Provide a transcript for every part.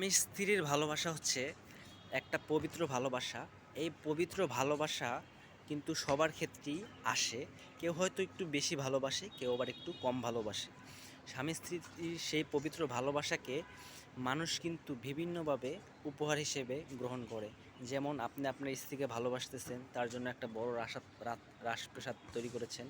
স্বামী স্ত্রীর ভালোবাসা হচ্ছে একটা পবিত্র ভালোবাসা। এই পবিত্র ভালোবাসা কিন্তু সবার ক্ষেত্রেই আসে। কেউ হয়তো একটু বেশি ভালোবাসে, কেউ আবার একটু কম ভালোবাসে। স্বামী স্ত্রীর সেই পবিত্র ভালোবাসাকে মানুষ কিন্তু বিভিন্নভাবে উপহার হিসেবে গ্রহণ করে। যেমন আপনি আপনার স্ত্রীকে ভালোবাসতেছেন, তার জন্য একটা বড় রাজপ্রাসাদ তৈরি করেছেন,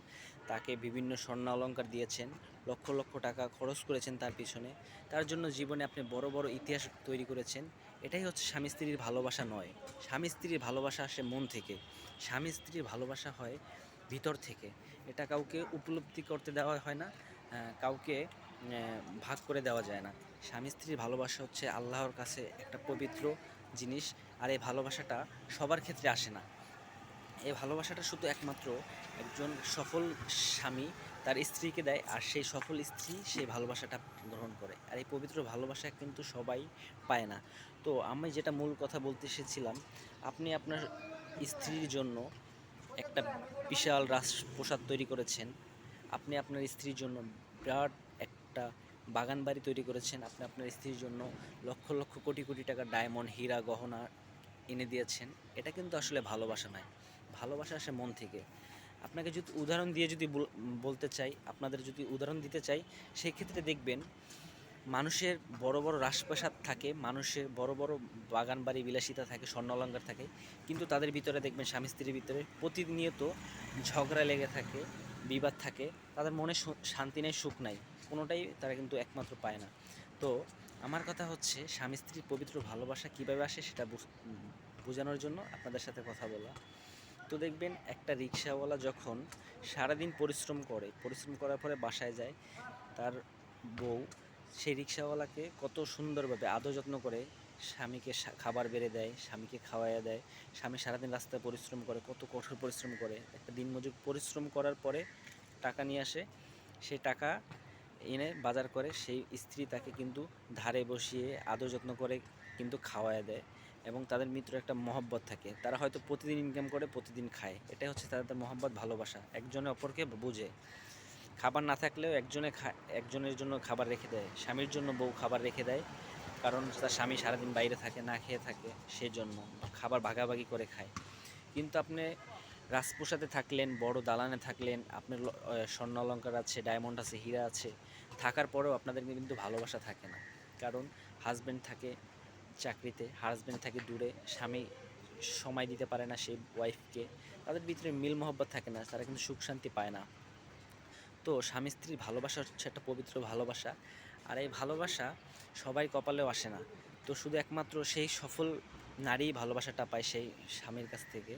তাকে বিভিন্ন স্বর্ণ অলংকার দিয়েছেন, লক্ষ লক্ষ টাকা খরচ করেছেন তার পিছনে, তার জন্য জীবনে আপনি বড় বড় ইতিহাস তৈরি করেছেন। এটাই হচ্ছে স্বামী স্ত্রীর ভালোবাসা নয়। স্বামী স্ত্রীর ভালোবাসা আসে মন থেকে। স্বামী স্ত্রীর ভালোবাসা হয় ভিতর থেকে। এটা কাউকে উপলব্ধি করতে দেওয়া হয় না, কাউকে ভাগ করে দেওয়া যায় না। স্বামী স্ত্রীর ভালোবাসা হচ্ছে আল্লাহর কাছে একটা পবিত্র জিনিস। আর এই ভালোবাসাটা সবার ক্ষেত্রে আসে না। এই ভালোবাসাটা শুধু একমাত্র একজন সফল স্বামী তার স্ত্রীকে দেয়, আর সেই সফল স্ত্রী সেই ভালোবাসাটা গ্রহণ করে। আর এই পবিত্র ভালোবাসা কিন্তু সবাই পায় না। তো আমি যেটা মূল কথা বলতে এসেছিলাম, আপনি আপনার স্ত্রীর জন্য একটা বিশাল রাজপ্রাসাদ তৈরি করেছেন, আপনি আপনার স্ত্রীর জন্য বিরাট একটা বাগান বাড়ি তৈরি করেছেন, আপনি আপনার স্ত্রীর জন্য লক্ষ লক্ষ কোটি কোটি টাকা ডায়মন্ড হীরা গহনা এনে দিয়েছেন। এটা কিন্তু আসলে ভালোবাসা নয়। ভালোবাসা আসে মন থেকে। আপনাকে যদি উদাহরণ দিয়ে যদি বলতে চাই, আপনাদের যদি উদাহরণ দিতে চাই, সেক্ষেত্রে দেখবেন মানুষের বড় বড় রাজপ্রাসাদ থাকে, মানুষের বড় বড় বাগান বাড়ি বিলাসিতা থাকে, স্বর্ণ অলংকার থাকে, কিন্তু তাদের ভিতরে দেখবেন স্বামী স্ত্রীর ভিতরে প্রতিনিয়ত ঝগড়া লেগে থাকে, বিবাদ থাকে, তাদের মনে শান্তি নেই, সুখ নাই, কোনোটাই তারা কিন্তু একমাত্র পায় না। তো আমার কথা হচ্ছে স্বামী স্ত্রীর পবিত্র ভালোবাসা কীভাবে আসে সেটা বোঝানোর জন্য আপনাদের সাথে কথা বলা। তো দেখবেন একটা রিক্সাওয়ালা যখন সারাদিন পরিশ্রম করার পরে বাসায় যায়, তার বউ সেই রিক্সাওয়ালাকে কত সুন্দরভাবে আদর যত্ন করে, স্বামীকে খাবার বেড়ে দেয়, স্বামীকে খাওয়াইয়া দেয়। স্বামী সারাদিন রাস্তায় পরিশ্রম করে, কত কঠোর পরিশ্রম করে, একটা দিনমজুর পরিশ্রম করার পরে টাকা নিয়ে আসে, সেই টাকা এনে বাজার করে সেই স্ত্রী তাকে কিন্তু ধারে বসিয়ে আদর যত্ন করে কিন্তু খাওয়ায় দেয়। এবং তাদের মিত্র একটা মহব্বত থাকে, তারা হয়তো প্রতিদিন ইনকাম করে প্রতিদিন খায়। এটাই হচ্ছে তাদের মহব্বত, ভালোবাসা, একজনে অপরকে বুঝে। খাবার না থাকলেও একজনের জন্য খাবার রেখে দেয়, স্বামীর জন্য বউ খাবার রেখে দেয়, কারণ তার স্বামী সারাদিন বাইরে থাকে, না খেয়ে থাকে, সেই জন্য খাবার ভাগাভাগি করে খায়। কিন্তু আপনি রাজপ্রাসাদে থাকলেন, বড় দালানে থাকলেন, আপনার স্বর্ণ অলংকার আছে, ডায়মন্ড আছে, হীরা আছে, থাকার পরেও আপনাদের কিন্তু ভালোবাসা থাকে না। কারণ হাজব্যান্ড থাকে চাকরিতে, হাজব্যান্ড থাকে দূরে, স্বামী সময় দিতে পারে না সেই ওয়াইফকে, তাদের ভিতরে মিল মহব্বত থাকে না, তারা কিন্তু সুখ শান্তি পায় না। তো স্বামী স্ত্রীর ভালোবাসা হচ্ছে একটা পবিত্র ভালোবাসা। আর এই ভালোবাসা সবাই কপালেও আসে না। তো শুধু একমাত্র সেই সফল নারী ভালোবাসাটা পায় সেই স্বামীর কাছ থেকে।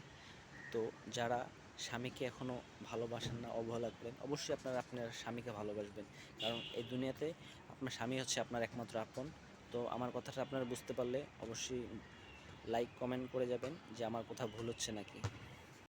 তো যারা স্বামীকে এখনও ভালোবাসেন না, অবহেলা করেন, অবশ্যই আপনারা আপনার স্বামীকে ভালোবাসবেন। কারণ এই দুনিয়াতে আপনার স্বামী হচ্ছে আপনার একমাত্র আপন। তো আমার কথাটা আপনারা বুঝতে পারলে অবশ্যই লাইক কমেন্ট করে যাবেন যে আমার কোথাও ভুল হচ্ছে নাকি।